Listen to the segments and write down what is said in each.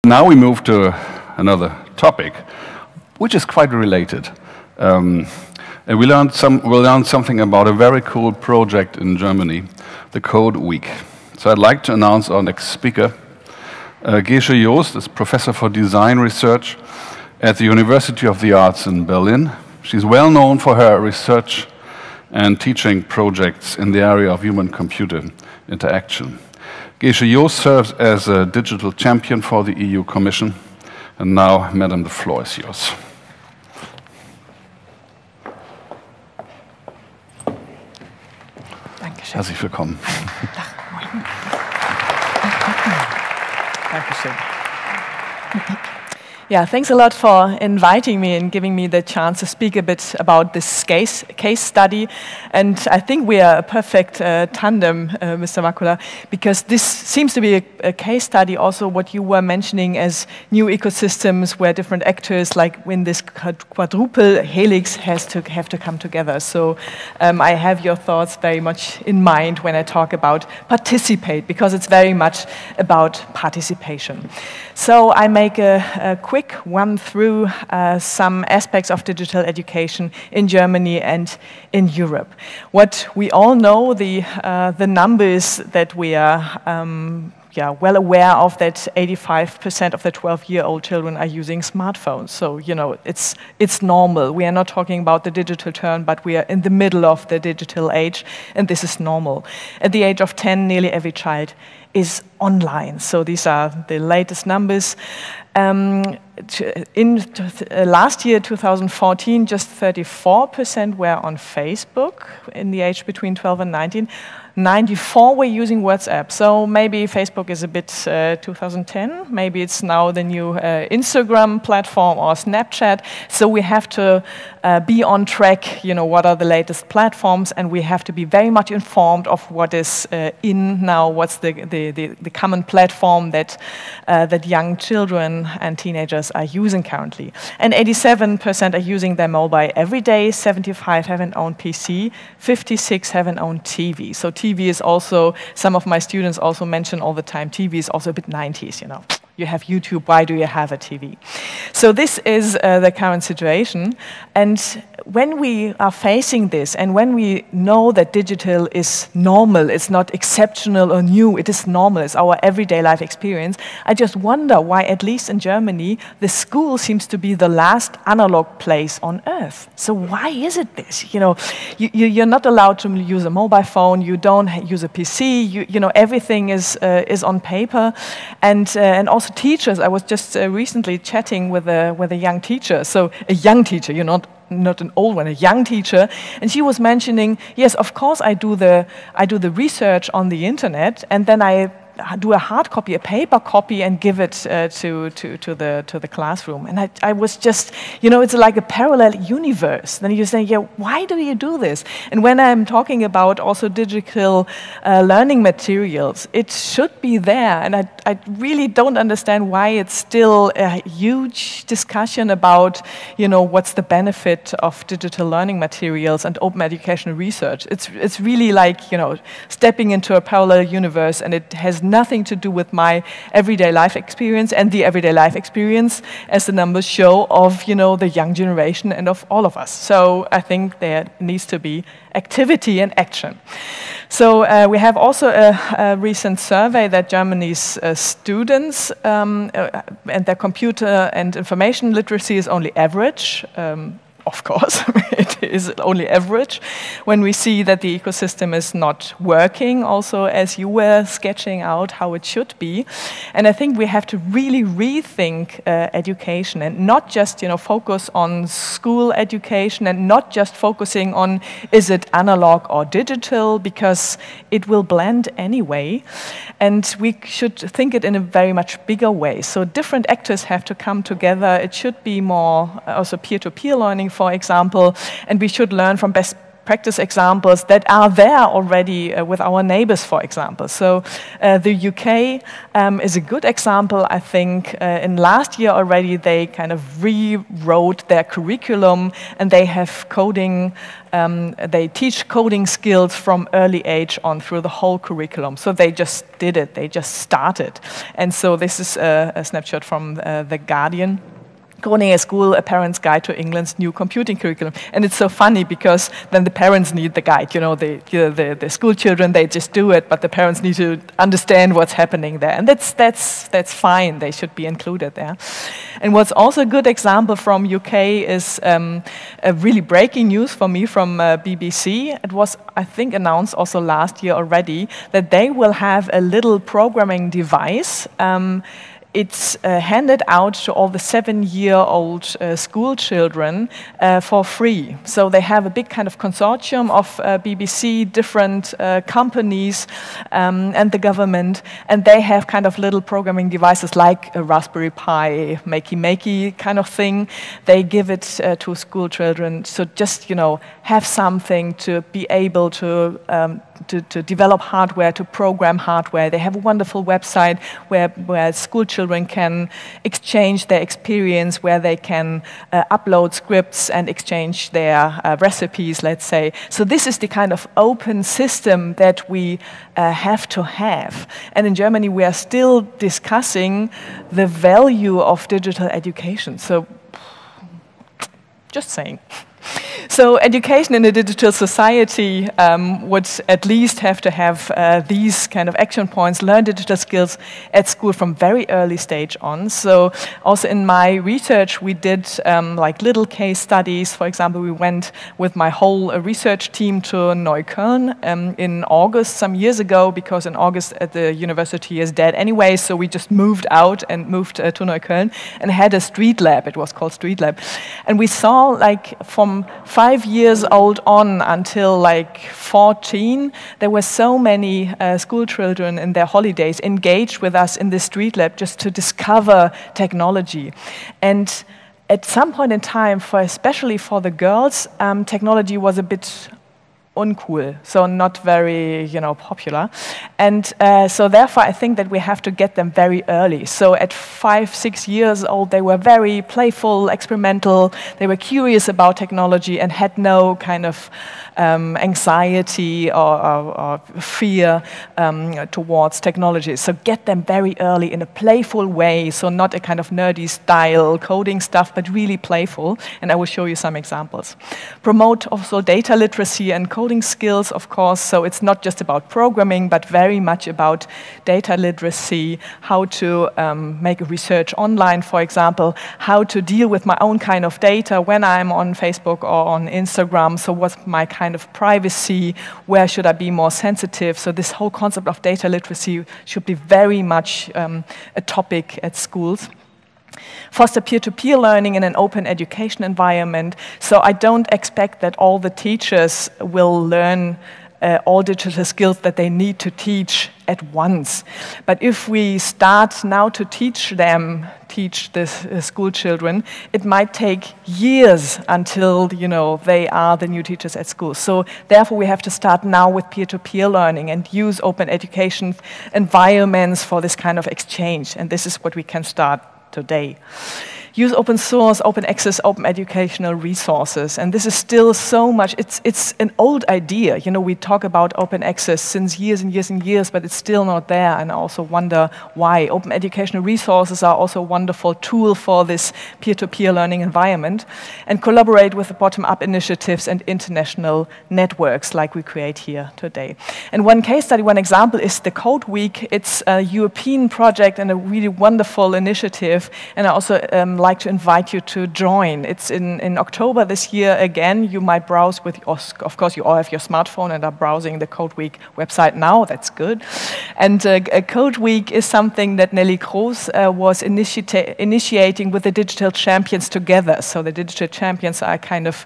Now we move to another topic, which is quite related. And we'll learn something about a very cool project in Germany, the Code Week. So I'd like to announce our next speaker. Gesche Joost is Professor for Design Research at the University of the Arts in Berlin. She's well known for her research and teaching projects in the area of human-computer interaction. Gesche Joost serves as a digital champion for the EU Commission. And now, Madam, the floor is yours. Dankeschön. Herzlich willkommen. Dankeschön. Yeah, thanks a lot for inviting me and giving me the chance to speak a bit about this case study. And I think we are a perfect tandem, Mr. Makula, because this seems to be a case study also what you were mentioning as new ecosystems where different actors, like when this quadruple helix have to come together. So I have your thoughts very much in mind when I talk about participate, because it's very much about participation. So I make a quick run through some aspects of digital education in Germany and in Europe. What we all know, the numbers that we are well aware of, that 85% of the 12-year-old children are using smartphones. So, you know, it's normal. We are not talking about the digital turn, but we are in the middle of the digital age, and this is normal. At the age of 10, nearly every child is online. So these are the latest numbers. In last year, 2014, just 34% were on Facebook in the age between 12 and 19. 94 were using WhatsApp. So maybe Facebook is a bit 2010. Maybe it's now the new Instagram platform or Snapchat. So we have to be on track, you know, what are the latest platforms, and we have to be very much informed of what is in now, what's the common platform that young children and teenagers are using currently. And 87% are using their mobile every day, 75 have an own PC, 56 have an own TV. So TV is also, some of my students also mention all the time, TV is also a bit 90s, you know. You have YouTube, why do you have a TV? So this is the current situation. And when we are facing this, and when we know that digital is normal, it's not exceptional or new, it is normal, it's our everyday life experience, I just wonder why, at least in Germany, the school seems to be the last analog place on earth. So why is it this? You know, you're not allowed to use a mobile phone, you don't use a PC, you know, everything is on paper, and also teachers. I was just recently chatting with a young teacher, so a young teacher, you're not an old one, a young teacher, and she was mentioning, yes, of course I do the research on the internet, and then I do a hard copy, a paper copy, and give it to the classroom. And I was just, you know, it's like a parallel universe. Then you say, yeah, why do you do this? And when I'm talking about also digital learning materials, it should be there. And I really don't understand why it's still a huge discussion about, you know, what's the benefit of digital learning materials and open educational research. It's really like, you know, stepping into a parallel universe, and it has nothing to do with my everyday life experience and the everyday life experience, as the numbers show, of, you know, the young generation and of all of us. So I think there needs to be activity and action. So we have also a recent survey that Germany's students and their computer and information literacy is only average. Of course, it is only average. When we see that the ecosystem is not working, also as you were sketching out how it should be. And I think we have to really rethink education, and not just, you know, focus on school education, and not just focusing on is it analog or digital, because it will blend anyway. And we should think it in a very much bigger way. So different actors have to come together. It should be more also peer-to-peer learning, for example, and we should learn from best practice examples that are there already with our neighbors, for example. So the UK is a good example, I think. In last year already, they kind of rewrote their curriculum, and they have coding. They teach coding skills from early age on through the whole curriculum. So they just did it. They just started. And so this is a snapshot from The Guardian. Coding at School, a Parent's Guide to England's New Computing Curriculum. And it's so funny because then the parents need the guide. You know, the school children, they just do it, but the parents need to understand what's happening there. And that's fine. They should be included there. And what's also a good example from UK is a really breaking news for me from BBC. It was, I think, announced also last year already that they will have a little programming device. It's handed out to all the 7-year-old school children for free. So they have a big kind of consortium of BBC, different companies, and the government, and they have kind of little programming devices like a Raspberry Pi, makey kind of thing. They give it to school children, so just, you know, have something to be able to develop hardware, to program hardware. They have a wonderful website where school children can exchange their experience, where they can upload scripts and exchange their recipes, let's say. So this is the kind of open system that we have to have. And in Germany, we are still discussing the value of digital education. So, just saying. So education in a digital society would at least have to have these kind of action points, learn digital skills at school from very early stage on. So also in my research, we did like little case studies. For example, we went with my whole research team to Neukölln in August some years ago, because in August the university is dead anyway, so we just moved out and moved to Neukölln and had a street lab. It was called Street Lab. And we saw, like, from 5 years old on until like 14, there were so many school children in their holidays engaged with us in the street lab just to discover technology. And at some point in time, especially for the girls, technology was a bit uncool, so not very, you know, popular. And so therefore I think that we have to get them very early. So at 5, 6 years old, they were very playful, experimental, they were curious about technology and had no kind of anxiety or fear towards technology. So get them very early in a playful way, so not a kind of nerdy style coding stuff, but really playful. And I will show you some examples. Promote also data literacy and coding skills, of course. So it's not just about programming, but very much about data literacy, how to make a research online, for example, how to deal with my own kind of data when I'm on Facebook or on Instagram. So what's my kind of privacy? Where should I be more sensitive? So this whole concept of data literacy should be very much a topic at schools. Foster peer-to-peer learning in an open education environment. So I don't expect that all the teachers will learn all digital skills that they need to teach at once. But if we start now to teach the school children, it might take years until, you know, they are the new teachers at school. So therefore we have to start now with peer-to-peer learning and use open education environments for this kind of exchange. And this is what we can start today. Use open source, open access, open educational resources. And this is still so much, it's an old idea. You know, we talk about open access since years and years and years, but it's still not there. And I also wonder why. Open educational resources are also a wonderful tool for this peer-to-peer learning environment. And collaborate with the bottom-up initiatives and international networks like we create here today. And one case study, one example is the Code Week. It's a European project and a really wonderful initiative. And I also like to invite you to join. It's in October this year again. You might browse with, of course, you all have your smartphone and are browsing the Code Week website now. That's good. And Code Week is something that Nelly Kroes was initiating with the digital champions together. So the digital champions are a kind of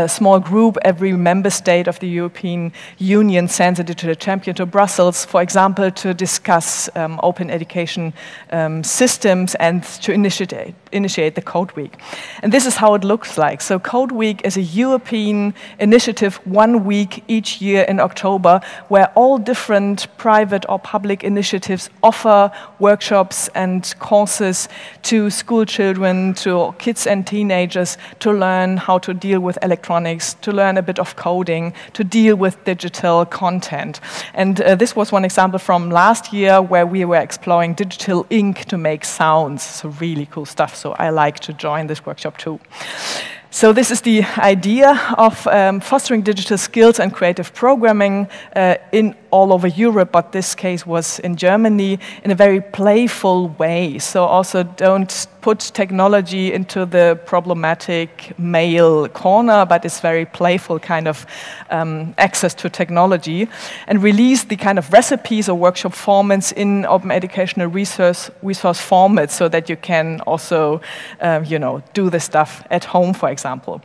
small group. Every member state of the European Union sends a digital champion to Brussels, for example, to discuss open education systems and to initiate initiate the Code Week. And this is how it looks like. So Code Week is a European initiative, 1 week each year in October, where all different private or public initiatives offer workshops and courses to school children, to kids and teenagers, to learn how to deal with electronics, to learn a bit of coding, to deal with digital content. And this was one example from last year where we were exploring digital ink to make sounds. So really cool stuff. So I like to join this workshop too. So this is the idea of fostering digital skills and creative programming in all over Europe, but this case was in Germany, in a very playful way. So also don't put technology into the problematic male corner, but it's very playful kind of access to technology, and release the kind of recipes or workshop formats in open educational resource formats so that you can also do the stuff at home, for example.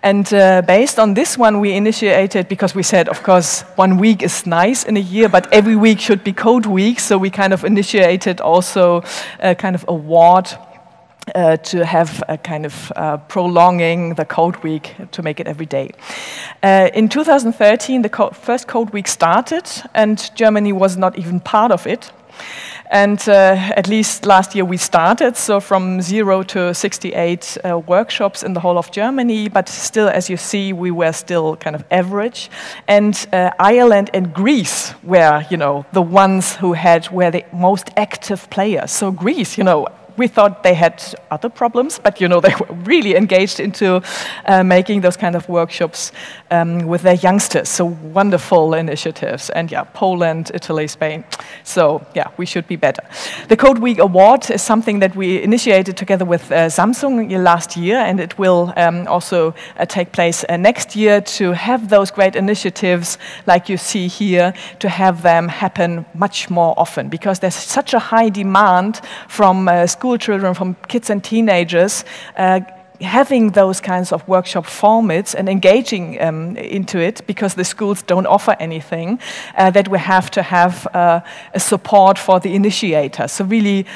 And based on this one, we initiated, because we said, of course, 1 week is nice in a year, but every week should be Code Week. So we kind of initiated also a kind of award to have a kind of prolonging the Code Week to make it every day. In 2013, the first Code Week started, and Germany was not even part of it. And at least last year we started, so from 0 to 68 workshops in the whole of Germany, but still, as you see, we were still kind of average. And Ireland and Greece were, the ones who were the most active players. So Greece, we thought they had other problems, but they were really engaged into making those kind of workshops with their youngsters. So wonderful initiatives. And yeah, Poland, Italy, Spain. So yeah, we should be better. The Code Week Award is something that we initiated together with Samsung last year, and it will also take place next year to have those great initiatives like you see here, to have them happen much more often, because there's such a high demand from school children, from kids and teenagers, having those kinds of workshop formats and engaging into it, because the schools don't offer anything, that we have to have a support for the initiators. So really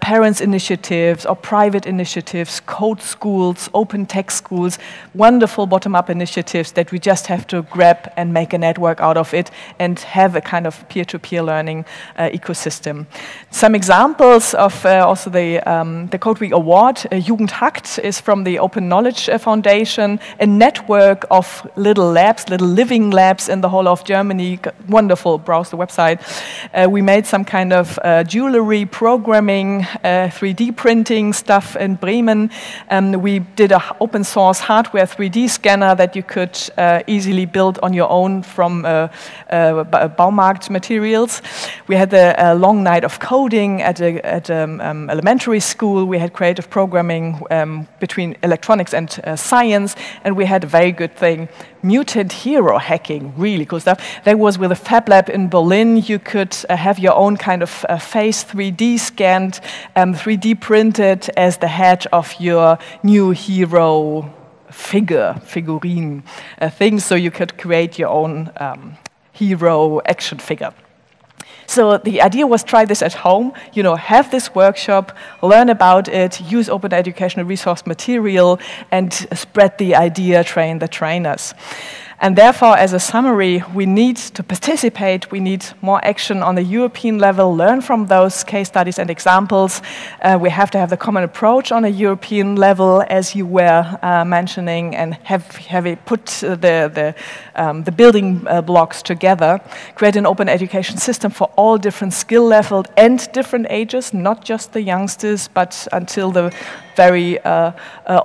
parents' initiatives or private initiatives, code schools, open tech schools, wonderful bottom-up initiatives that we just have to grab and make a network out of it and have a kind of peer-to-peer learning ecosystem. Some examples of also the Code Week Award. Jugendhakt is from the Open Knowledge Foundation, a network of little labs, little living labs in the whole of Germany. Wonderful, browse the website. We made some kind of jewelry programming, 3D printing stuff in Bremen. We did an open source hardware 3D scanner that you could easily build on your own from Baumarkt materials. We had a long night of coding at elementary school. We had creative programming between electronics and science, and we had a very good thing, mutant hero hacking, really cool stuff. That was with a Fab Lab in Berlin. You could have your own kind of face 3D scanned, 3D printed as the head of your new hero figurine thing, so you could create your own hero action figure. So the idea was try this at home, have this workshop, learn about it, use open educational resource material, and spread the idea, train the trainers. And therefore, as a summary, we need to participate, we need more action on the European level, learn from those case studies and examples. We have to have the common approach on a European level, as you were mentioning, and have it put the building blocks together, create an open education system for all different skill levels and different ages, not just the youngsters, but until the very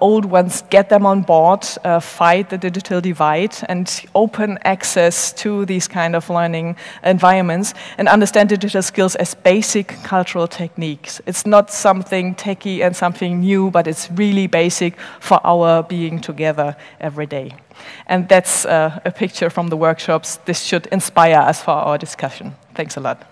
old ones, get them on board, fight the digital divide, and open access to these kind of learning environments, and understand digital skills as basic cultural techniques. It's not something techie and something new, but it's really basic for our being together every day. And that's a picture from the workshops. This should inspire us for our discussion. Thanks a lot.